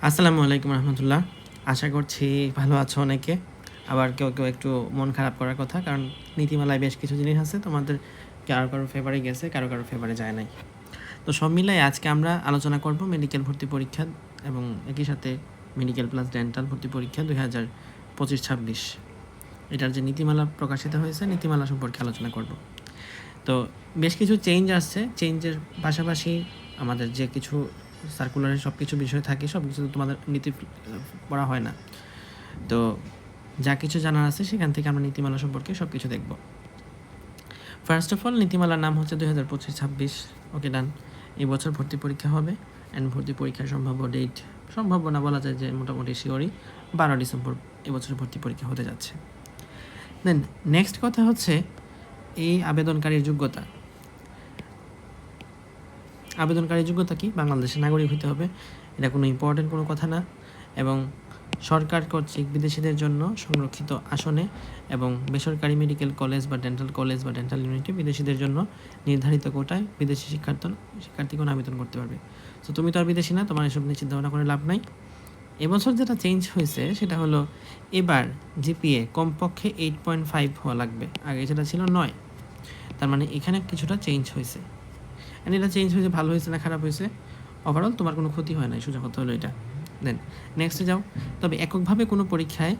আসসালামু আলাইকুম রহমতুল্লাহ। আশা করছি ভালো আছো অনেকে। আবার কেউ কেউ একটু মন খারাপ করার কথা, কারণ নীতিমালায় বেশ কিছু জিনিস আছে তোমাদের কারো কারো ফেভারে গেছে, কারো কারো ফেভারে যায় নাই। তো সব মিলাই আজকে আমরা আলোচনা করব মেডিকেল ভর্তি পরীক্ষা এবং একই সাথে মেডিকেল প্লাস ডেন্টাল ভর্তি পরীক্ষা 2025-26 এটার যে নীতিমালা প্রকাশিত হয়েছে, নীতিমালা সম্পর্কে আলোচনা করব। তো বেশ কিছু চেঞ্জ আসছে। চেঞ্জের পাশাপাশি আমাদের যে কিছু সার্কুলারে সব কিছু বিষয় থাকে, সব কিছু তোমাদের নীতি পড়া হয় না। তো যা কিছু জানার আছে সেখান থেকে আমরা নীতিমালা সম্পর্কে সব কিছু দেখব। ফার্স্ট অফ অল, নীতিমালার নাম হচ্ছে 2025-26। ওকে, ডান। এই বছর ভর্তি পরীক্ষা হবে অ্যান্ড ভর্তি পরীক্ষার সম্ভাব্য ডেট, সম্ভাব্য না বলা যায় যে মোটামুটি শিওরই 12 ডিসেম্বর এবছর ভর্তি পরীক্ষা হতে যাচ্ছে। দেন নেক্সট কথা হচ্ছে এই আবেদনকারীর যোগ্যতা। আবেদনকারীর যোগ্যতা কি? বাংলাদেশের নাগরিক হতে হবে। এটা কোনো ইম্পর্টেন্ট কোনো কথা না। এবং সরকার কর্তৃক বিদেশিদের জন্য সংরক্ষিত আসনে এবং বেসরকারি মেডিকেল কলেজ বা ডেন্টাল ইউনিটে বিদেশিদের জন্য নির্ধারিত কোটায় বিদেশি শিক্ষার্থীগণ আবেদন করতে পারবে। তো তুমি তো আর বিদেশি না, তোমার এসব নিয়ে চিন্তা ভাবনা করে লাভ নাই। এবছর যেটা চেঞ্জ হয়েছে সেটা হলো এবার জিপিএ কমপক্ষে 8.5 হওয়া লাগবে। আগে যেটা ছিল 9। তার মানে এখানে কিছুটা চেঞ্জ হয়েছে। অ্যান্ড এটা চেঞ্জ হয়েছে ভালো হয়েছে না খারাপ হয়েছে? ওভারঅল তোমার কোনো ক্ষতি হয় না, সোজা কথা হলো এটা। দেন নেক্সটে যাও। তবে এককভাবে কোনো পরীক্ষায়,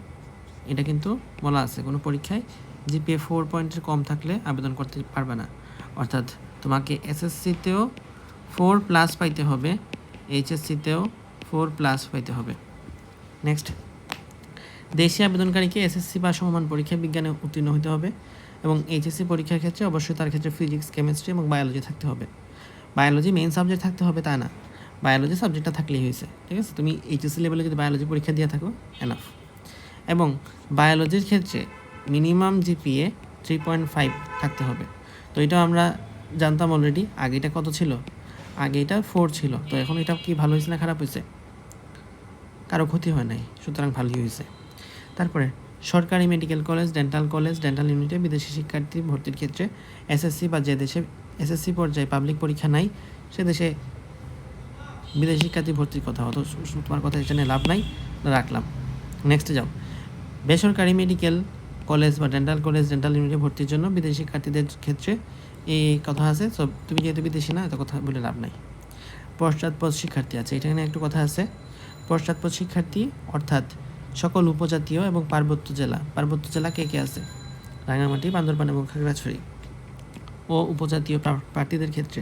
এটা কিন্তু বলা আছে, কোনো পরীক্ষায় জিপিএ 4 পয়েন্টের কম থাকলে আবেদন করতে পারবে না। অর্থাৎ তোমাকে এসএসসিতেও 4+ পাইতে হবে, এইচএসসিতেও 4+ পাইতে হবে। নেক্সট, দেশি আবেদনকারীকে এসএসসি বা সমমান পরীক্ষায় বিজ্ঞানে উত্তীর্ণ হতে হবে এবং এইচএসসি পরীক্ষার ক্ষেত্রে অবশ্যই তার ক্ষেত্রে ফিজিক্স, কেমিস্ট্রি এবং বায়োলজি থাকতে হবে। বায়োলজি মেইন সাবজেক্ট থাকতে হবে তা না, বায়োলজি সাবজেক্টটা থাকলেই হয়েছে। ঠিক আছে, তুমি এইচএসসি লেভেলে যদি বায়োলজি পরীক্ষা দিয়ে থাকো এনাফ। এবং বায়োলজির ক্ষেত্রে মিনিমাম জিপিএ 3.5 থাকতে হবে। তো এটা আমরা জানতাম অলরেডি। আগে এটা কত ছিল? আগে এটা 4 ছিল। তো এখন এটা কি ভালো হয়েছে না খারাপ হয়েছে? কারো ক্ষতি হয় নাই, সুতরাং ভালোই হয়েছে। তারপরে সরকারি মেডিকেল কলেজ, ডেন্টাল ইউনিটে বিদেশি শিক্ষার্থী ভর্তির ক্ষেত্রে এসএসসি বা যে দেশে এসএসসি পর্যায়ে পাবলিক পরীক্ষা নাই সে দেশে বিদেশি শিক্ষার্থী ভর্তির কথা হতো। তোমার কথা এখানে লাভ নাই, রাখলাম। নেক্সটে যাও। বেসরকারি মেডিকেল কলেজ বা ডেন্টাল ইউনিটে ভর্তির জন্য বিদেশি শিক্ষার্থীদের ক্ষেত্রে এই কথা আছে। সব তুমি যেহেতু বিদেশি না, এত কথা বলে লাভ নাই। পশ্চাৎপদ শিক্ষার্থী আছে, এখানে একটু কথা আছে। পশ্চাৎপদ শিক্ষার্থী অর্থাৎ সকল উপজাতীয় এবং পার্বত্য জেলা কে কে আছে? রাঙামাটি, বান্দরবান এবং খাগড়াছড়ি। ও উপজাতীয় প্রার্থীদের ক্ষেত্রে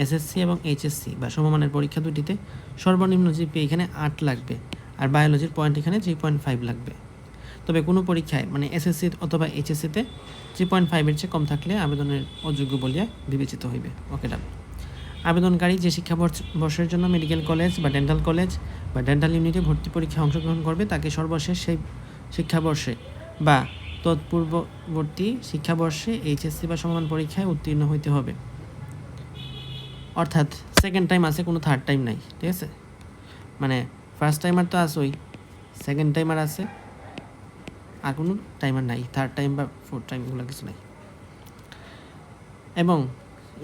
এসএসসি এবং এইচএসসি বা সমমানের পরীক্ষা দুটিতে সর্বনিম্ন জিপিএ এখানে 8 লাগবে, আর বায়োলজির পয়েন্ট এখানে 3.5 লাগবে। তবে কোনো পরীক্ষায় মানে এসএসসি অথবা এইচএসসিতে 3.5-এর চেয়ে কম থাকলে আবেদনের অযোগ্য বলিয়া বিবেচিত হইবে। ওকে, ডান। আবেদনকারী যে শিক্ষাবর্ষের জন্য মেডিকেল কলেজ বা ডেন্টাল ইউনিটে ভর্তি পরীক্ষায় অংশগ্রহণ করবে তাকে সর্বশেষ সেই শিক্ষাবর্ষে বা তৎপূর্ববর্তী শিক্ষাবর্ষে এইচএসসি বা সমান পরীক্ষায় উত্তীর্ণ হইতে হবে। অর্থাৎ সেকেন্ড টাইম আছে, কোনো থার্ড টাইম নাই। ঠিক আছে, মানে ফার্স্ট টাইমার তো আসোই, সেকেন্ড টাইমার আছে, আর কোনো টাইমার নাই। থার্ড টাইম বা ফোর্থ টাইম এগুলো কিছু নাই। এবং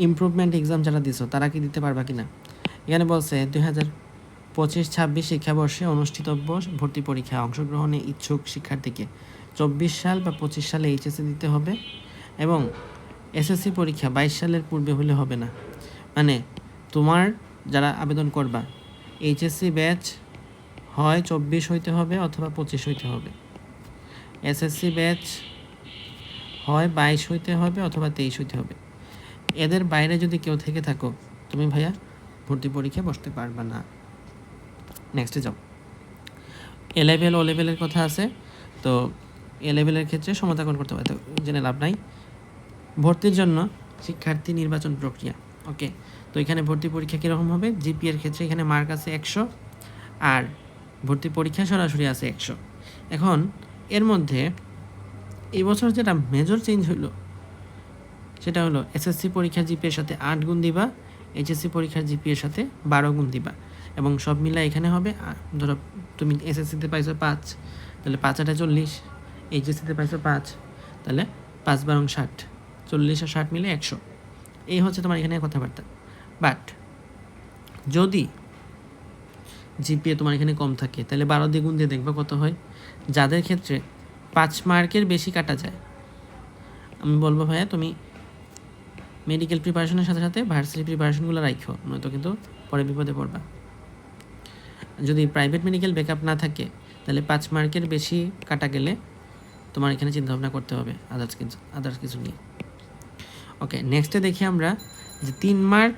ইমপ্রুভমেন্ট এক্সাম যারা দিছো তারা কি দিতে পারবা কি না? এখানে বলছে 2025-26 শিক্ষাবর্ষে অনুষ্ঠিতব্য ভর্তি পরীক্ষায় অংশগ্রহণে ইচ্ছুক শিক্ষার্থীকে 24 সাল বা 25 সালে এইচএসসি দিতে হবে এবং এসএসসি পরীক্ষা 22 সালের পূর্বে হলে হবে না। মানে তোমার যারা আবেদন করবা, এইচএসসি ব্যাচ হয় 24 হইতে হবে অথবা 25 হইতে হবে। এসএসসি ব্যাচ হয় 22 হইতে হবে অথবা 23 হইতে হবে। এদের বাইরে যদি কেউ থেকে থাকো, তুমি ভাইয়া ভর্তি পরীক্ষায় বসতে পারবে না। নেক্সটে যাও। ও লেভেলের কথা আছে। তো এ লেভেলের ক্ষেত্রে সমতাকরণ করতে হবে, তো জেনে লাভ নাই। ভর্তির জন্য শিক্ষার্থী নির্বাচন প্রক্রিয়া। ওকে, তো এখানে ভর্তি পরীক্ষা কীরকম হবে? জিপিএর ক্ষেত্রে এখানে মার্ক আছে 100 আর ভর্তি পরীক্ষা সরাসরি আছে 100। এখন এর মধ্যে এই বছর যেটা মেজর চেঞ্জ হইলো সেটা হলো এসএসসি পরীক্ষার জিপিএর সাথে 8 গুণ দিবা, এইচএসসি পরীক্ষার জিপিএর সাথে 12 গুণ দিবা এবং সব মিলা এখানে হবে। ধরো তুমি এসএসসিতে পাইছো 5, তাহলে 5 8 40, এইচএসসিতে পাইছো 5, তাহলে 5 12 60, 40 আর 60 মিলে 100। এই হচ্ছে তোমার এখানে কথাবার্তা। বাট যদি জিপিএ তোমার এখানে কম থাকে, তাহলে 12 দিয়ে গুণ দিয়ে দেখবা কত হয়। যাদের ক্ষেত্রে 5 মার্কের বেশি কাটা যায়, আমি বলবো ভাইয়া তুমি মেডিকেল প্রিপারেশনের সাথে সাথে ভার্সিটি প্রিপারেশনগুলো রাখো, নয়তো কিন্তু পরে বিপদে পড়বা। যদি প্রাইভেট মেডিকেল ব্যাকআপ না থাকে তাহলে 5 মার্কের বেশি কাটা গেলে তোমার এখানে চিন্তাভাবনা করতে হবে আদার্স কিছু নিয়ে। ওকে, নেক্সটে দেখি আমরা যে 3 মার্ক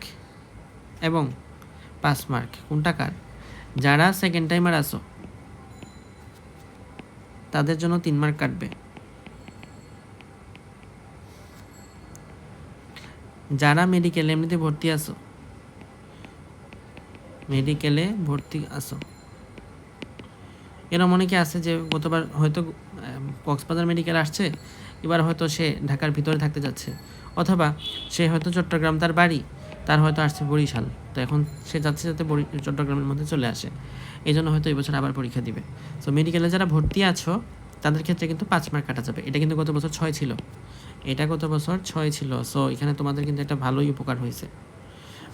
এবং 5 মার্ক কোনটা কার। যারা সেকেন্ড টাইমার আসো তাদের জন্য 3 মার্ক কাটবে। যারা মেডিকেলে এমনিতে ভর্তি আসো, মেডিকেলে ভর্তি আসো, এরকম অনেকে আছে যে গতবার হয়তো কক্সবাজার মেডিকেল আসছে, এবার হয়তো সে ঢাকার ভিতরে থাকতে যাচ্ছে, অথবা সে হয়তো চট্টগ্রাম তার বাড়ি, তার হয়তো আসছে বরিশাল, তো এখন সে যাচ্ছে যাতে চট্টগ্রামের মধ্যে চলে আসে, এই জন্য হয়তো এই বছর আবার পরীক্ষা দিবে। সো মেডিকেলে যারা ভর্তি আছো তাদের ক্ষেত্রে কিন্তু 5 মার্ক কাটা যাবে। এটা কিন্তু গত বছর 6 ছিল, এটা গত বছর 6 ছিল। সো এখানে তোমাদের কিন্তু একটা ভালোই উপকার হয়েছে,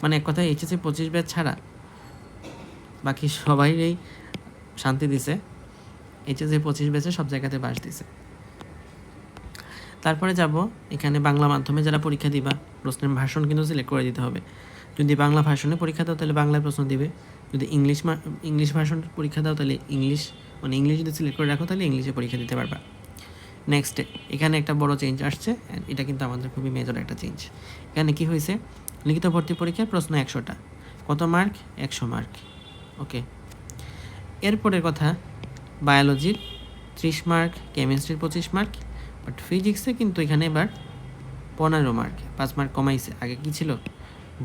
মানে এক কথায় এইচএসসি 25 ব্যাচ ছাড়া বাকি সবাইই শান্তি দিছে, এইচএসসি 25 ব্যাচে সব জায়গাতে বাস দিছে। তারপরে যাব এখানে বাংলা মাধ্যমে যারা পরীক্ষা দিবা, প্রশ্নের ভাষণ কিন্তু সিলেক্ট করে দিতে হবে। যদি বাংলা ভাষণে পরীক্ষা দাও তাহলে বাংলায় প্রশ্ন দিবে, যদি ইংলিশ ভাষণ পরীক্ষা দাও তাহলে ইংলিশ যদি সিলেক্ট করে রাখো তাহলে ইংলিশে পরীক্ষা দিতে পারবা। নেক্সট এখানে একটা বড় চেঞ্জ আসছে, এটা কিন্তু আমাদের খুবই মেজর একটা চেঞ্জ। এখানে কি হয়েছে, লিখিত ভর্তি পরীক্ষার প্রশ্ন 100টা, কত মার্ক, 100 মার্ক। ওকে, এরপরের কথা, বায়োলজির 30 মার্ক, কেমিস্ট্রির 25 মার্ক, বাট ফিজিক্সে কিন্তু এখানে এবার 15 মার্ক, 5 মার্ক কমাইছে। আগে কি ছিল,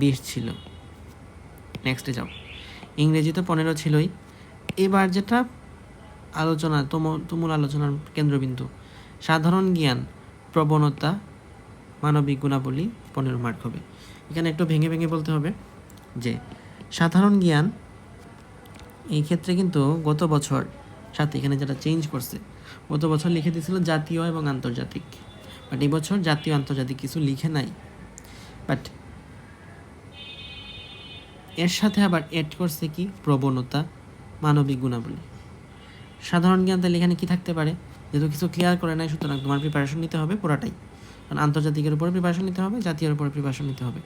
20 ছিল। নেক্সটে যাও, ইংরেজি তো 15 ছিলই, এবার যেটা আলোচনা তুমুল আলোচনার কেন্দ্রবিন্দু, সাধারণ জ্ঞান, প্রবণতা, মানবিক গুণাবলী 15 মার্ক হবে। এখানে একটু ভেঙে ভেঙে বলতে হবে যে সাধারণ জ্ঞান এই ক্ষেত্রে কিন্তু গত বছর সাথে এখানে যেটা চেঞ্জ করছে, গত বছর লিখে দিয়েছিল জাতীয় এবং আন্তর্জাতিক, বাট এই বছর জাতীয় আন্তর্জাতিক কিছু লিখে নাই, বাট এর সাথে আবার অ্যাড করছে কি, প্রবণতা, মানবিক গুণাবলী। সাধারণ জ্ঞান তাহলে এখানে কি থাকতে পারে, যেহেতু কিছু ক্লিয়ার করে নাই, সুতরাং তোমার প্রিপারেশন নিতে হবে পুরাটাই, কারণ আন্তর্জাতিকের উপরে প্রিপারেশন নিতে হবে, জাতীয়ের উপরে প্রিপারেশন নিতে হবে।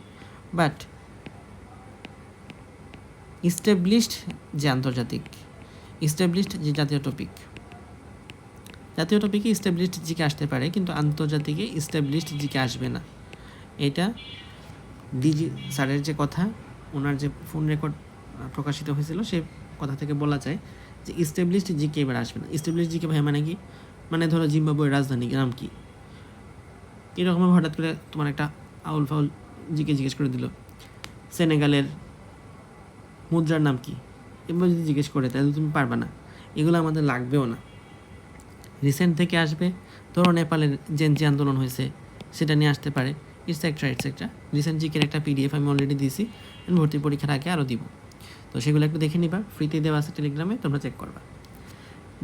বাট ইস্টাবলিশড যে আন্তর্জাতিক, ইস্টাবলিশড যে জাতীয় টপিকে ইস্টাবলিশড জিকে আসতে পারে, কিন্তু আন্তর্জাতিকে ইস্টাবলিশড জিকে আসবে না। এটা ডিজি স্যারের যে কথা, ওনার যে ফোন রেকর্ড প্রকাশিত হয়েছিল সেই কথা থেকে বলা যায় যে ইস্টাবলিশড জিকে এবার আসবে না। ইস্টাবলিশড জিকে ভাই মানে কি, মানে ধরো জিম্বাবুয়ের রাজধানী নাম কি, এরকম হঠাৎ করে তোমার একটা আউল ফাউল জিকে জিজ্ঞেস করে দিল, সেনেগালের মুদ্রার নাম কি, এবার যদি জিজ্ঞেস করে তাহলে তুমি পারবা না, এগুলো আমাদের লাগবেও না। রিসেন্ট থেকে আসবে, ধরো নেপালের জেনজি আন্দোলন হয়েছে সেটা নিয়ে আসতে পারে, ইটসেট্রা। রিসেন্ট জিকের একটা পিডিএফ আমি অলরেডি দিয়েছি, ভর্তি পরীক্ষার আগে আরও দিব, তো সেগুলো একটু দেখে নিবা, ফ্রিতে দেওয়া আছে টেলিগ্রামে, তোমরা চেক করবা।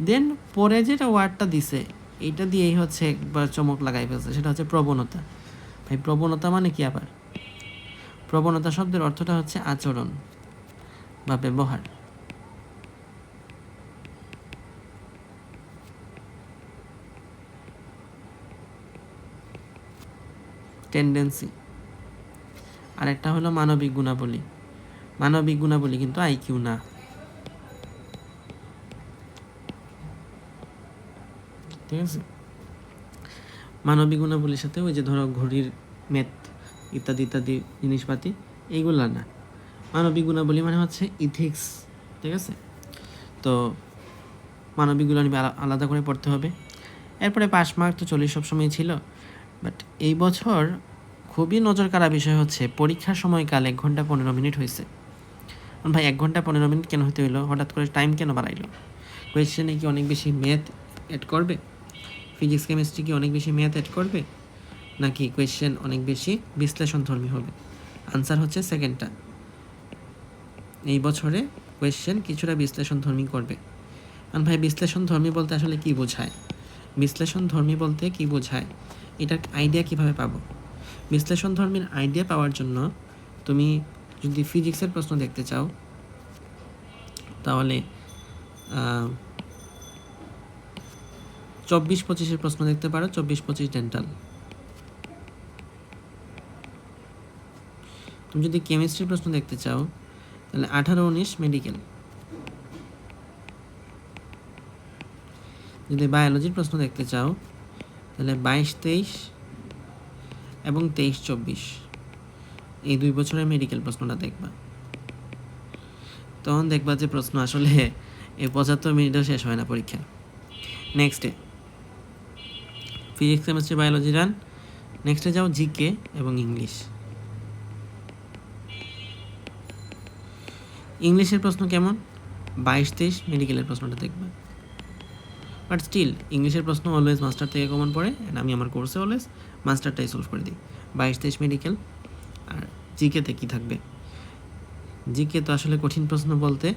দেন পরে যেটা ওয়ার্ডটা দিছে এইটা দিয়েই হচ্ছে একবার চমক লাগাই ফেলছে, সেটা হচ্ছে প্রবণতা। ভাই প্রবণতা মানে কি, আবার প্রবণতা শব্দের অর্থটা হচ্ছে আচরণ বা ব্যবহার। টেন্ডেন্সি। আরেকটা হলো মানবিক গুণাবলী। মানবিক গুণাবলী কিন্তু আইকিউ না, ঠিক আছে। মানবিক গুণাবলীর সাথে ওই যে ধরো ঘড়ির ম্যাথ ইত্যাদি ইত্যাদি জিনিসপাতি, এইগুলো না। মানবিক গুণাবলী মানে হচ্ছে ইথিক্স, ঠিক আছে। তো মানবিক গুণাবলী আলাদা করে পড়তে হবে। এরপরে 5 মার্ক তো 40 সবসময় ছিল, বাট এই বছর খুবই নজর কাড়া বিষয় হচ্ছে পরীক্ষার সময়কাল 1 ঘন্টা 15 মিনিট হয়েছে। ভাই 1 ঘন্টা 15 মিনিট কেন হতে হইলো, হঠাৎ করে টাইম কেন বাড়াইলো? কোয়েশ্চেনে কি অনেক বেশি ম্যাথ অ্যাড করবে, ফিজিক্স কেমিস্ট্রি কি অনেক বেশি ম্যাথ অ্যাড করবে, নাকি কোয়েশ্চেন অনেক বেশি বিশ্লেষণধর্মী হবে? আনসার হচ্ছে সেকেন্ডটা। এই বছরে কোয়েশ্চেন কিছুটা বিশ্লেষণধর্মী করবে। কারণ ভাই বিশ্লেষণধর্মী বলতে আসলে কি বোঝায়, বিশ্লেষণধর্মী বলতে কি বোঝায়, এটার আইডিয়া কিভাবে পাবো? বিশ্লেষণধর্মীর আইডিয়া পাওয়ার জন্য তুমি যদি ফিজিক্সের প্রশ্ন দেখতে চাও, তাহলে 24-25 প্রশ্ন দেখতে পারো। 24-25 ডেন্টাল। তুমি যদি কেমিস্ট্রি প্রশ্ন দেখতে চাও তাহলে 18-19 মেডিকেল। যদি বায়োলজির প্রশ্ন দেখতে চাও তাহলে 22-23 এবং 23-24 এই 2 বছরের মেডিকেল প্রশ্নটা দেখবা। তখন দেখবা যে প্রশ্ন আসলে এই 75 মিনিটও শেষ হয় না পরীক্ষা। নেক্সটে ফিজিক্স, কেমিস্ট্রি, বায়োলজি রান। নেক্সটে যাও জিকে এবং ইংলিশ। ইংলিশের প্রশ্ন কেমন? 22-23 মেডিকেলের প্রশ্নটা দেখবা। বাট স্টিল ইংলিশের প্রশ্ন অলওয়েজ মাস্টার থেকে কমন পড়ে, অ্যান্ড আমি আমার কোর্সে অলওয়েজ মাস্টারটাই সলভ করে দিই। 22-23 মেডিকেল। আর জিকেতে কী থাকবে? জিকে তো আসলে কঠিন প্রশ্ন বলতে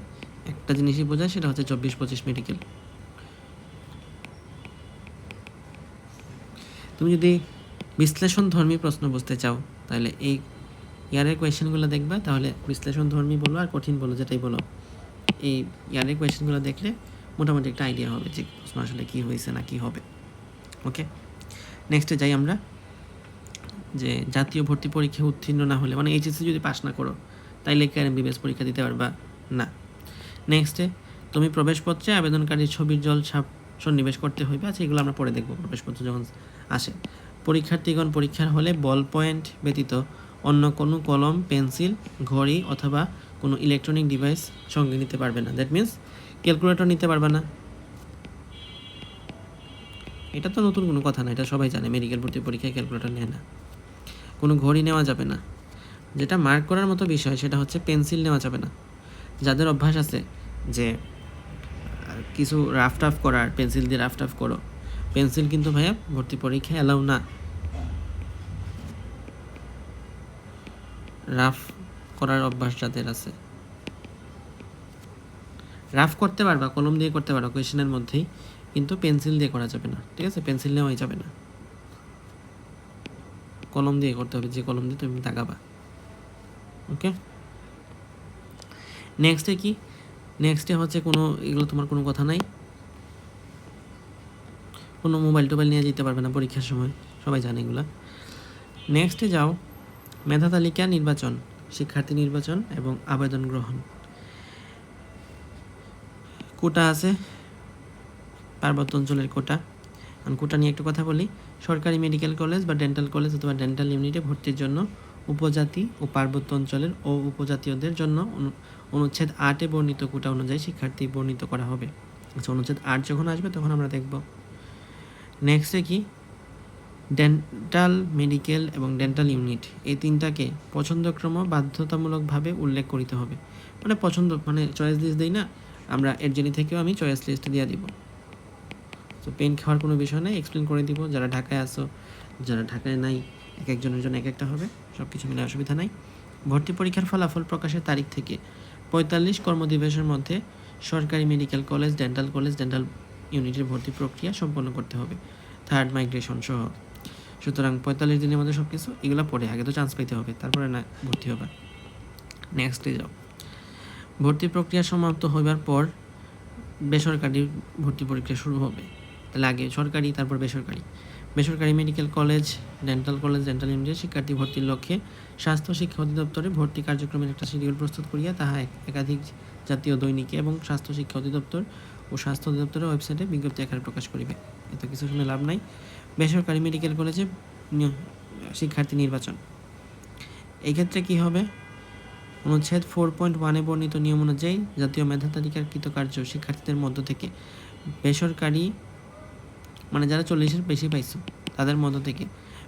একটা জিনিসই বোঝায়, সেটা হচ্ছে 24-25 মেডিকেল। তুমি যদি বিশ্লেষণ ধর্মী প্রশ্ন বুঝতে চাও তাহলে এই ইয়ারের কোয়েশ্চেনগুলো দেখবা। তাহলে বিশ্লেষণ ধর্মী বলো আর কঠিন বলো, যেটাই বলো, এই ইয়ারের কোয়েশ্চেনগুলো দেখলে মোটামুটি একটা আইডিয়া হবে যে প্রশ্ন আসলে কী হয়েছে না কী হবে। ওকে, নেক্সটে যাই আমরা। যে জাতীয় ভর্তি পরীক্ষায় উত্তীর্ণ না হলে, মানে এইচএসসি যদি পাস না করো, তাইলে কি আর এমবিবিএস পরীক্ষা দিতে পারবা না। নেক্সটে তুমি প্রবেশপত্রে আবেদনকারীর ছবির জল ছাপ সন্নিবেশ করতে হইবে। আচ্ছা, এগুলো আমরা পরে দেখবো প্রবেশপত্র যখন আসে। পরীক্ষার্থীগণ পরীক্ষার হলে বল পয়েন্ট ব্যতীত অন্য কোনো কলম, পেন্সিল, ঘড়ি অথবা কোনো ইলেকট্রনিক ডিভাইস সঙ্গে নিতে পারবে না। দ্যাট মিনস ক্যালকুলেটর নিতে পারবে না। এটা তো নতুন কোনো কথা না, এটা সবাই জানে, মেডিকেল ভর্তি পরীক্ষায় ক্যালকুলেটর নেয় না। কোনো ঘড়ি নেওয়া যাবে না। যেটা মার্ক করার মতো বিষয় সেটা হচ্ছে পেন্সিল নেওয়া যাবে না। যাদের অভ্যাস আছে যে কিছু রাফ টাফ করার, পেন্সিল দিয়ে রাফ টাফ করো, পেন্সিল কিন্তু ভাইয়া ভর্তি পরীক্ষায় অ্যালাউ না। রাফ করার অভ্যাস যাদের আছে, রাফ করতে পারবা, কলম দিয়ে করতে পারো কোয়েশ্চেনের মধ্যেই, কিন্তু পেন্সিল দিয়ে করা যাবে না। ঠিক আছে, পেন্সিল নেওয়াই যাবে না, কলম দিয়ে করতে হবে, যে কলম দিয়ে তুমি দাগাবা। ওকে, নেক্সটে কি? নেক্সটে হচ্ছে কোনো, এগুলো তোমার কোনো কথা নাই, কোনো মোবাইল টোবাইল নিয়ে যেতে পারবে না পরীক্ষার সময়, সবাই জানে এগুলা। নেক্সটে যাও মেধা তালিকা নির্বাচন, শিক্ষার্থী নির্বাচন এবং আবেদন গ্রহণ। কোটা আছে, পার্বত্য অঞ্চলের কোটা। আমি কোটা নিয়ে একটু কথা বলি। সরকারি মেডিকেল কলেজ বা ডেন্টাল কলেজ অথবা ডেন্টাল ইউনিটে ভর্তির জন্য উপজাতি ও পার্বত্য অঞ্চলের ও উপজাতীয়দের জন্য অনুচ্ছেদ 8-এ বর্ণিত কোটা অনুযায়ী শিক্ষার্থী বর্ণিত করা হবে। আচ্ছা, অনুচ্ছেদ 8 যখন আসবে তখন আমরা দেখব। নেক্সটে কি? ডেন্টাল, মেডিকেল এবং ডেন্টাল ইউনিট, এই তিনটাকে পছন্দক্রম বাধ্যতামূলকভাবে উল্লেখ করিতে হবে। মানে পছন্দ, মানে চয়েস লিস্ট দিই না আমরা, এর জন্য থেকেও আমি চয়েস লিস্ট দিয়ে দিব। তো পেন খাওয়ার কোনো বিষয় নেই, এক্সপ্লেন করে দিব। যারা ঢাকায় আসো, যারা ঢাকায় নাই, এক একজনের জন্য এক একটা হবে, সব কিছু মিলে অসুবিধা নাই। ভর্তি পরীক্ষার ফলাফল প্রকাশের তারিখ থেকে 45 কর্মদিবসের মধ্যে সরকারি medical college, dental college, dental ইউনিটের ভর্তি প্রক্রিয়া সম্পন্ন করতে হবে, থার্ড মাইগ্রেশন সহ। সুতরাং 45 দিনের মধ্যে সব কিছু এগুলো পড়ে, আগে তো চান্স পেতে হবে, তারপরে না ভর্তি হবে। নেক্সটে যাও। ভর্তি প্রক্রিয়া সমাপ্ত হইবার পর বেসরকারি ভর্তি পরীক্ষা শুরু হবে। তাহলে আগে সরকারি, তারপর বেসরকারি। বেসরকারি medical college, dental college, dental ইউনিটে শিক্ষার্থী ভর্তির লক্ষ্যে স্বাস্থ্য শিক্ষা অধিদপ্তরে ভর্তি কার্যক্রমের একটা শিডিউল প্রস্তুত করিয়া তাহা একাধিক জাতীয় দৈনিকে এবং স্বাস্থ্য শিক্ষা অধিদপ্তর ও স্বাস্থ্য অধিদপ্তরের ওয়েবসাইটে বিজ্ঞপ্তি আকারে প্রকাশ করিবে। এত কিছু শুনে লাভ নাই। বেসরকারি মেডিকেল কলেজে শিক্ষার্থী নির্বাচন, এই ক্ষেত্রে কী হবে? অনুচ্ছেদ 4.1-এ বর্ণিত নিয়ম অনুযায়ী জাতীয় মেধা তালিকার কৃতকার্য শিক্ষার্থীদের মধ্য থেকে বেসরকারি, মানে যারা 40-এর বেশি পাইছো তাদের মধ্য থেকে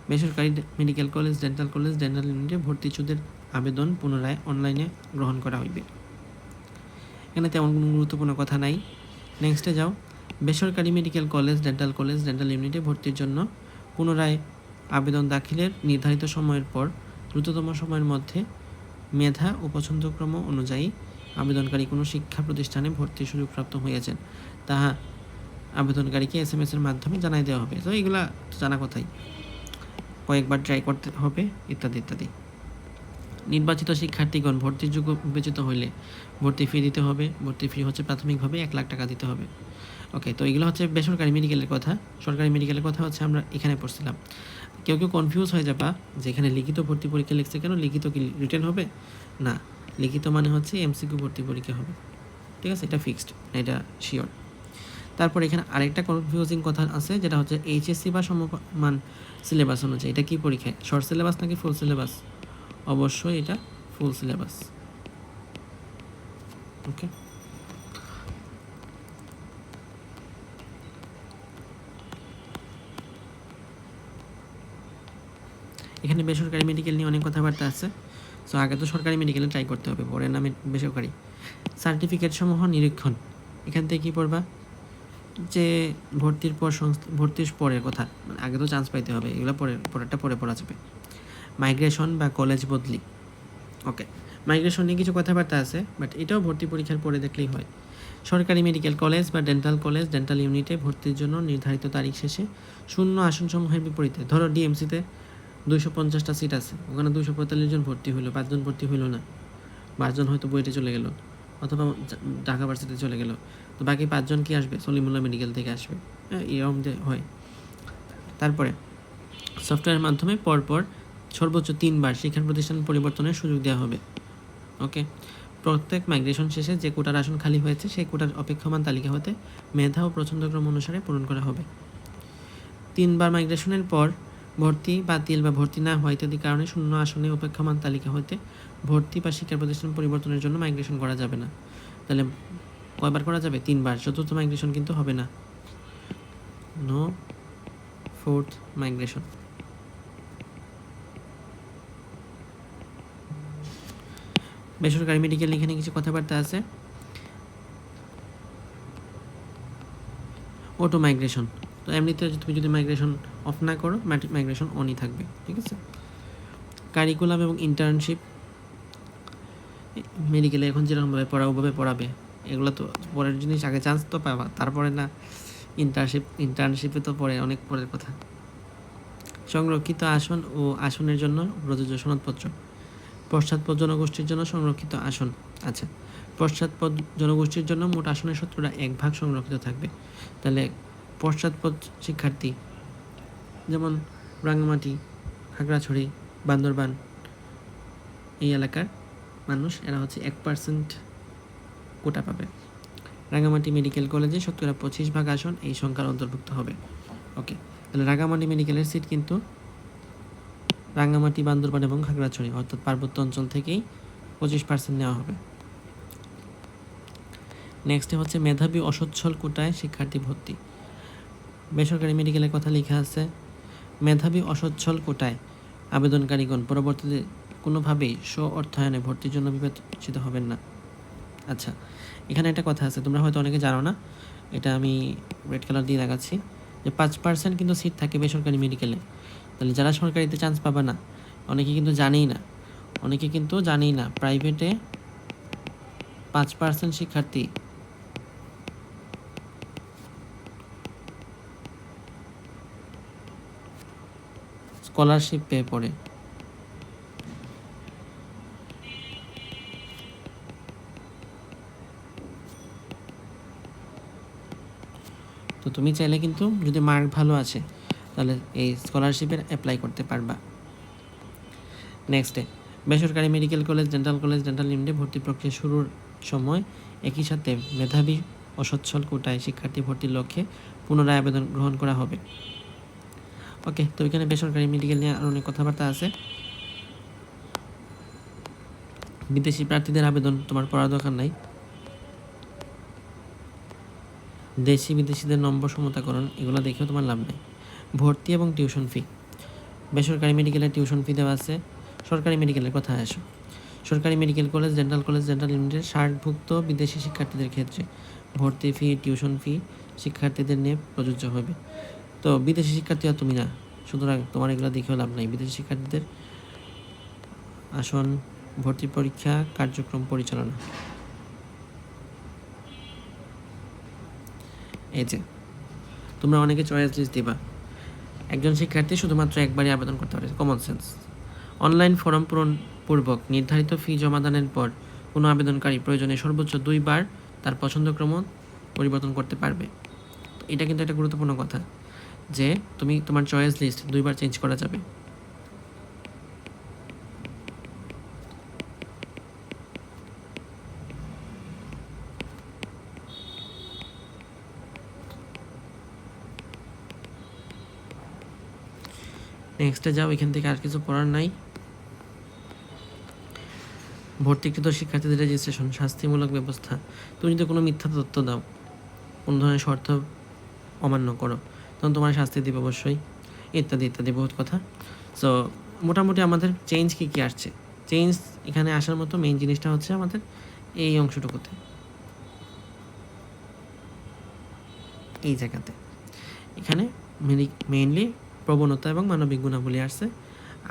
বেসরকারি medical college, dental college, dental ইউনিটে ভর্তিচ্যুতের আবেদন পুনরায় অনলাইনে গ্রহণ করা হইবে। এখানে তেমন কোনো গুরুত্বপূর্ণ কথা নাই। নেক্সটে যাও। বেসরকারি medical college, dental college, dental ইউনিটে ভর্তির জন্য পুনরায় আবেদন দাখিলের নির্ধারিত সময়ের পর দ্রুততম সময়ের মধ্যে মেধা ও পছন্দক্রম অনুযায়ী আবেদনকারী কোনো শিক্ষা প্রতিষ্ঠানে ভর্তির সুযোগপ্রাপ্ত হইয়াছেন তাহা আবেদনকারীকে SMS-এর মাধ্যমে জানাই দেওয়া হবে। তো এইগুলা জানা কথাই, কয়েকবার ট্রাই করতে হবে, ইত্যাদি ইত্যাদি। নির্বাচিত শিক্ষার্থীগণ ভর্তির যোগ্য বিবেচিত হইলে ভর্তি ফি দিতে হবে। ভর্তি ফি হচ্ছে প্রাথমিকভাবে 1 লাখ টাকা দিতে হবে। ওকে, তো এগুলো হচ্ছে বেসরকারি মেডিকেলের কথা। সরকারি মেডিকেলের কথা হচ্ছে আমরা এখানে পড়ছিলাম। কেউ কনফিউজ হয়ে যাবা যে এখানে লিখিত ভর্তি পরীক্ষা লিখছে কেন, লিখিত কি রিটেন হবে না, লিখিত মানে হচ্ছে এমসিকিউ ভর্তি পরীক্ষা হবে, ঠিক আছে, এটা ফিক্সড, এটা শিওর। তারপর এখানে আরেকটা কনফিউজিং কথা আছে, যেটা হচ্ছে এইচএসসি বা সমমান সিলেবাস অনুযায়ী এটা কী পরীক্ষায়, শর্ট সিলেবাস নাকি ফুল সিলেবাস? অবশ্যই এটা ফুল সিলেবাস। ওকে, এখানে বেসরকারি মেডিকেল নিয়ে অনেক কথাবার্তা আছে। সো আগে তো সরকারি মেডিকেলে ট্রাই করতে হবে, পরে নামে বেসরকারি। সার্টিফিকেট সমূহ নিরীক্ষণ, এখান থেকে কী পড়বা, যে ভর্তির পর ভর্তির পরের কথা, মানে আগে তো চান্স পাইতে হবে, এগুলো পরেরটা পরে পড়া যাবে। মাইগ্রেশন বা কলেজ বদলি, ওকে, মাইগ্রেশন নিয়ে কিছু কথাবার্তা আছে, বাট এটাও ভর্তি পরীক্ষার পরে দেখলেই হয়। সরকারি মেডিকেল কলেজ বা ডেন্টাল কলেজ ডেন্টাল ইউনিটে ভর্তির জন্য নির্ধারিত তারিখ শেষে শূন্য আসনসমূহের বিপরীতে, ধরো ডিএমসিতে 250টা সিট আছে, ওখানে 245 জন ভর্তি হইলো, 5 জন ভর্তি হইলো না, 12 জন হয়তো বুয়েটে চলে গেল অথবা ঢাকা ভার্সিটিতে চলে গেল, তো বাকি 5 জন কি আসবে, সলিমুল্লাহ মেডিকেল থেকে আসবে, এরকম হয়। তারপরে সফটওয়্যারের মাধ্যমে পরপর সর্বোচ্চ 3 বার শিক্ষা প্রতিষ্ঠান পরিবর্তনের সুযোগ দেওয়া হবে। ওকে, প্রত্যেক মাইগ্রেশন শেষে যে কোটার আসন খালি হয়েছে সেই কোটার অপেক্ষমান তালিকা হতে মেধা ও পছন্দক্রম অনুসারে পূরণ করা হবে। 3 বার মাইগ্রেশনের পর ভর্তি বাতিল বা ভর্তি না হওয়া ইত্যাদি কারণে শূন্য আসনে অপেক্ষমান তালিকা হতে ভর্তি বা শিক্ষা প্রতিষ্ঠান পরিবর্তনের জন্য মাইগ্রেশন করা যাবে না। তাহলে কয়বার করা যাবে? 3 বার। চতুর্থ মাইগ্রেশন কিন্তু হবে না, নো ফোর্থ মাইগ্রেশন। বেসরকারি মেডিকেল এখানে কিছু কথাবার্তা আছে। অটো মাইগ্রেশন, তো এমনিতে তুমি যদি মাইগ্রেশন অফ না করো, মাইগ্রেশন অনই থাকবে, ঠিক আছে। কারিকুলাম এবং ইন্টার্নশিপ, মেডিকেলে এখন যেরকমভাবে ওভাবে পড়াবে, এগুলো তো পরের জিনিস, আগে চান্স তো পাবা, তারপরে না ইন্টার্নশিপে তো পরে অনেক পরের কথা। সংরক্ষিত আসন ও আসনের জন্য প্রযোজ্য সনদপত্র, পশ্চাৎপদ জনগোষ্ঠীর জন্য সংরক্ষিত আসন, আচ্ছা, পশ্চাৎপদ জনগোষ্ঠীর জন্য মোট আসনের 1/7 সংরক্ষিত থাকবে। তাহলে পশ্চাৎপদ শিক্ষার্থী যেমন রাঙ্গামাটি, খাগড়াছড়ি, বান্দরবান এই এলাকার মানুষ, এরা হচ্ছে 1% কোটা পাবে। রাঙ্গামাটি মেডিকেল কলেজে 25% আসন এই সংখ্যার অন্তর্ভুক্ত হবে। ওকে, তাহলে রাঙ্গামাটি মেডিকেলের সিট কিন্তু রাঙ্গামাটি, বান্দরবান এবং খাগড়াছড়ি অর্থাৎ পার্বত্য অঞ্চল থেকেই 25% নেওয়া হবে। নেক্সটে হচ্ছে মেধাবী অসচ্ছল কোটায় শিক্ষার্থী ভর্তি। বেসরকারি মেডিকেলের কথা লেখা আছে, মেধাবী অসচ্ছল কোটায় আবেদনকারীগণ পরবর্তীতে কোনোভাবেই অর্থায়নে ভর্তির জন্য বিবেচিত হবেন না। আচ্ছা, এখানে একটা কথা আছে, তোমরা হয়তো অনেকে জানো না, এটা আমি রেড কালার দিয়ে দেখাচ্ছি, যে 5% কিন্তু সিট থাকে বেসরকারি মেডিকেলে। তাহলে যারা সরকারিতে চান্স পাবে না, অনেকে কিন্তু জানেই না প্রাইভেটে 5% শিক্ষার্থী স্কলারশিপ পেয়ে পড়ে। তো তুমি চাইলে কিন্তু যদি মার্ক ভালো আছে তাহলে এই স্কলারশিপের অ্যাপ্লাই করতে পারবা। নেক্সটে বেসরকারি মেডিকেল কলেজ, ডেন্টাল ইউনিটে ভর্তি প্রক্রিয়া শুরুর সময় একই সাথে মেধাবী অসচ্ছল কোটায় শিক্ষার্থী ভর্তির লক্ষ্যে পুনরায় আবেদন গ্রহণ করা হবে। ওকে, তো এখানে বেসরকারি মেডিকেল নিয়ে আরও অনেক কথাবার্তা আছে। বিদেশি প্রার্থীদের আবেদন তোমার পড়ার দরকার নাই। দেশি বিদেশিদের নম্বর সমতাকরণ, এগুলো দেখেও তোমার লাভ নেই। ভর্তি এবং টিউশন ফি, বেসরকারি মেডিকেলের টিউশন ফি দেওয়া আছে। সরকারি মেডিকেলের কথা আসো, সরকারি মেডিকেল কলেজ, ডেন্টাল ইউনিটের সার্কভুক্ত বিদেশি শিক্ষার্থীদের ক্ষেত্রে ভর্তি ফি, টিউশন ফি শিক্ষার্থীদের নিয়ে প্রযোজ্য হবে। তো বিদেশি শিক্ষার্থী আর তুমি না, সুতরাং তোমার এগুলো দেখেও লাভ নাই। বিদেশি শিক্ষার্থীদের আসন, ভর্তি পরীক্ষা, কার্যক্রম পরিচালনা, এই যে তোমরা অনেকে চয়েস লিস্ট দিবা, একজন শিক্ষার্থী শুধুমাত্র একবারই আবেদন করতে পারে, কমন সেন্স। অনলাইন ফর্ম পূরণ পূর্বক নির্ধারিত ফি জমাদানের পর কোনো আবেদনকারী প্রয়োজনে সর্বোচ্চ 2 বার তার পছন্দক্রম পরিবর্তন করতে পারবে। তো এটা কিন্তু একটা গুরুত্বপূর্ণ কথা যে তুমি তোমার চয়েস লিস্ট 2 বার চেঞ্জ করা যাবে। নেক্সটে যাও, এখান থেকে আর কিছু পড়ার নাই। ভর্তিকৃত শিক্ষার্থীদের রেজিস্ট্রেশন, শাস্তিমূলক ব্যবস্থা। তুমি যদি কোনো মিথ্যা তথ্য দাও, কোনো ধরনের শর্ত অমান্য করো, তখন তোমার শাস্তি দিবে অবশ্যই, ইত্যাদি ইত্যাদি বহুত কথা। সো মোটামুটি আমাদের চেঞ্জ কী কী আসছে, চেঞ্জ এখানে আসার মতো মেইন জিনিসটা হচ্ছে আমাদের এই অংশটুকুতে, এই জায়গাতে। এখানে মেইনলি প্রবণতা এবং মানবিক গুণাবলী আসছে।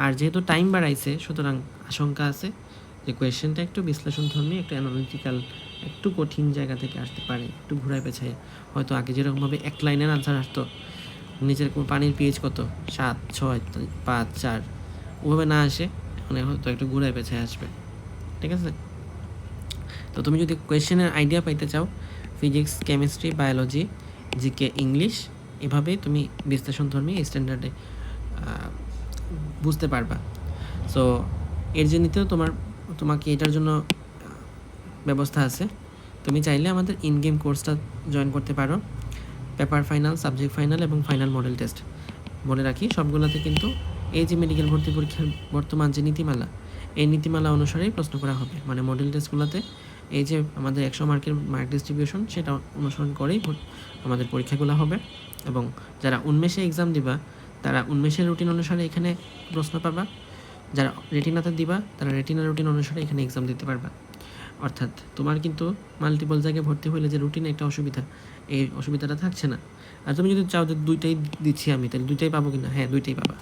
আর যেহেতু টাইম বাড়াইছে, সুতরাং আশঙ্কা আছে যে কোয়েশ্চেনটা একটু বিশ্লেষণধর্মী, একটু অ্যানালিটিক্যাল, একটু কঠিন জায়গা থেকে আসতে পারে, একটু ঘুরায় পেছায়। হয়তো আগে যেরকমভাবে এক লাইনের আনসার আসতো, নিচের পানির পিএইচ কত 7, 6, 5, 4, ওভাবে না আসে, মানে হয়তো একটু ঘুরায় পেছায় আসবে। ঠিক আছে? তো তুমি যদি কোয়েশ্চেনের আইডিয়া পাইতে চাও, physics, chemistry, biology, GK, English, এভাবেই তুমি বিশ্লেষণধর্মী স্ট্যান্ডার্ডে বুঝতে পারবা। সো এর জন্যতেও তোমাকে এটার জন্য ব্যবস্থা আছে। তুমি চাইলে আমাদের ইন গেম কোর্সটা জয়েন করতে পারো। পেপার ফাইনাল, সাবজেক্ট ফাইনাল এবং ফাইনাল মডেল টেস্ট। বলে রাখি, সবগুলোতে কিন্তু এই যে মেডিকেল ভর্তি পরীক্ষার বর্তমান যে নীতিমালা, এই নীতিমালা অনুসারেই প্রশ্ন করা হবে। মানে মডেল টেস্টগুলোতে এই যে আমাদের 100 মার্কের মার্ক ডিস্ট্রিবিউশন, সেটা অনুসরণ করেই আমাদের পরীক্ষাগুলো হবে। এবং যারা উন্মেষে এক্সাম দিবা, তারা উন্মেষের রুটিন অনুসারে এখানে প্রশ্ন পাবা। যারা রেটিনাতে দিবা, তারা রেটিনার রুটিন অনুসারে এখানে এক্সাম দিতে পারবা। অর্থাৎ তোমার কিন্তু মাল্টিপল জায়গায় ভর্তি হইলে যে রুটিনে একটা অসুবিধা, এই অসুবিধাটা থাকছে না। আর তুমি যদি চাও যে 2টাই দিচ্ছি আমি, তাহলে 2টাই পাবো কি না? হ্যাঁ, 2টাই পাবা।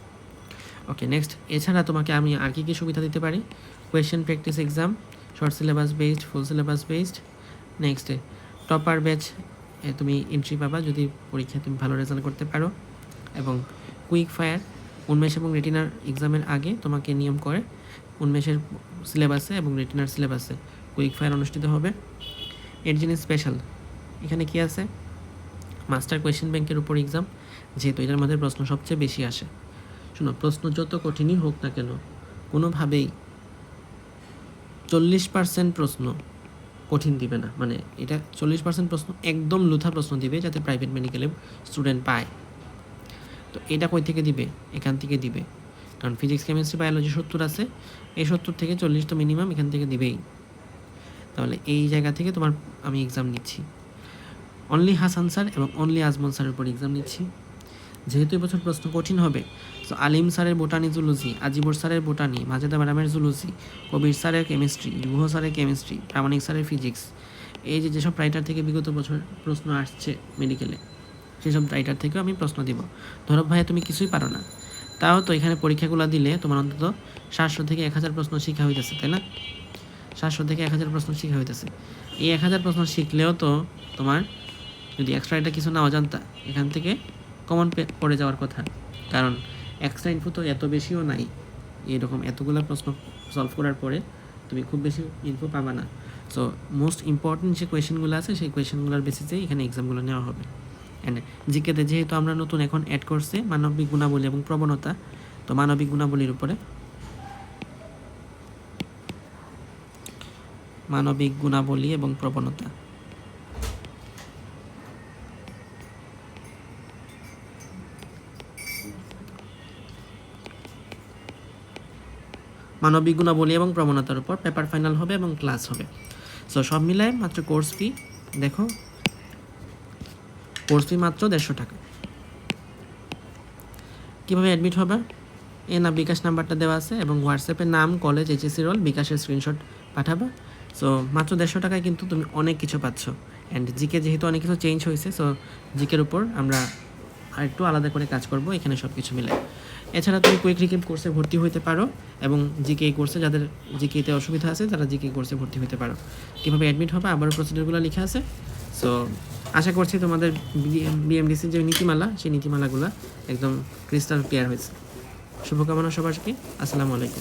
ওকে, নেক্সট। এছাড়া তোমাকে আমি আর কী কী সুবিধা দিতে পারি? Question practice exam, short syllabus based, full syllabus based. নেক্সটে টপার ব্যাচ তুমি এন্ট্রি পাবা যদি পরীক্ষায় তুমি ভালো রেজাল্ট করতে পারো। এবং কুইক ফায়ার, উন্মেষ এবং রেটিনার এক্সামের আগে তোমাকে নিয়ম করে উন্মেষের সিলেবাসে এবং রেটিনার সিলেবাসে কুইক ফায়ার অনুষ্ঠিত হবে। এর জিনিস স্পেশাল, এখানে কি আছে? মাস্টার কোয়েশ্চেন ব্যাংকের উপর এক্সাম, যেহেতু এটার মধ্যে প্রশ্ন সবচেয়ে বেশি আসে। শোনো, প্রশ্ন যত কঠিনই হোক না কেন, কোনোভাবেই 40% প্রশ্ন কঠিন দিবে না। মানে এটা 40% প্রশ্ন একদম লুথা প্রশ্ন দিবে, যাতে প্রাইভেট মেডিকেলে স্টুডেন্ট পায়। তো এটা কই থেকে দিবে? এখান থেকে দিবে। কারণ ফিজিক্স, কেমিস্ট্রি, বায়োলজি 70 আছে, এই 70 থেকে 40 তো মিনিমাম এখান থেকে দিবেই। তাহলে এই জায়গা থেকে আমি এক্সাম নিচ্ছি। অনলি হাসান স্যার এবং অনলি আজমল স্যারের উপর এক্সাম নিচ্ছি। যেহেতু এবছর প্রশ্ন কঠিন হবে, সো আলিম স্যারের বোটানি জুলজি, আজিবর স্যারের বোটানি, মাজেদা ম্যাডামের জুলজি, কবির স্যারের কেমিস্ট্রি, রুহ স্যারের কেমিস্ট্রি, প্রামাণিক স্যারের ফিজিক্স, এই যেসব রাইটার থেকে বিগত বছর প্রশ্ন আসছে মেডিকেলে, সেসব রাইটার থেকেও আমি প্রশ্ন দিব। ধরো ভাইয়া তুমি কিছুই পারো না, তাও তো এখানে পরীক্ষাগুলো দিলে তোমার অন্তত 700 থেকে 1000 প্রশ্ন শিখা হইতেছে, তাই না? 700 থেকে 1000 প্রশ্ন শিখা হইতেছে। এই 1000 প্রশ্ন শিখলেও তো তোমার যদি এক্সট্রা এটা কিছু না অজান্তা, এখান থেকে কমন পড়ে যাওয়ার কথা। কারণ এক্সট্রা ইনফো তো এত বেশিও নাই, এরকম এতগুলো প্রশ্ন সলভ করার পরে তুমি খুব বেশি ইনফো পাবা না। সো মোস্ট ইম্পর্টেন্ট যে কোয়েশনগুলো আছে, সেই কোয়েশনগুলোর বেসিসে এখানে এক্সামগুলো নেওয়া হবে। অ্যান্ড জিকেতে যেহেতু আমরা নতুন এখন অ্যাড করছি মানবিক গুণাবলী এবং প্রবণতা, তো মানবিক গুণাবলীর উপরে মানবিক গুণাবলী এবং প্রবণতা। মানবিক গুণাবলী এবং প্রবণতার উপর পেপার ফাইনাল হবে এবং ক্লাস হবে। সো সব মিলায় মাত্র কোর্স ফি, দেখো কোর্স ফি মাত্র 150 টাকা। কীভাবে অ্যাডমিট হবে? না বিকাশ নাম্বারটা দেওয়া আছে এবং হোয়াটসঅ্যাপে নাম, কলেজ, এইচএসসি রোল, বিকাশের স্ক্রিনশট পাঠাবে। সো মাত্র 150 টাকায় কিন্তু তুমি অনেক কিছু পাচ্ছ। অ্যান্ড জিকে যেহেতু অনেক কিছু চেঞ্জ হয়েছে, সো জিকের উপর আমরা আরেকটু আলাদা করে কাজ করব এখানে সব কিছু মিলে। এছাড়া তুমি কুইক রিকেপ কোর্সে ভর্তি হতে পারো এবং জিকে কোর্সে যাদের জিকেতে অসুবিধা আছে তারা জিকে কোর্সে ভর্তি হতে পারো। কীভাবে অ্যাডমিট হবে আবারও প্রসিডিউরগুলো লেখা আছে। সো আশা করছি তোমাদের বিএমডিসির যে নীতিমালা, সেই নীতিমালাগুলো একদম ক্রিস্টাল ক্লিয়ার হয়েছে। শুভকামনা সবাইকে। আসসালামু আলাইকুম।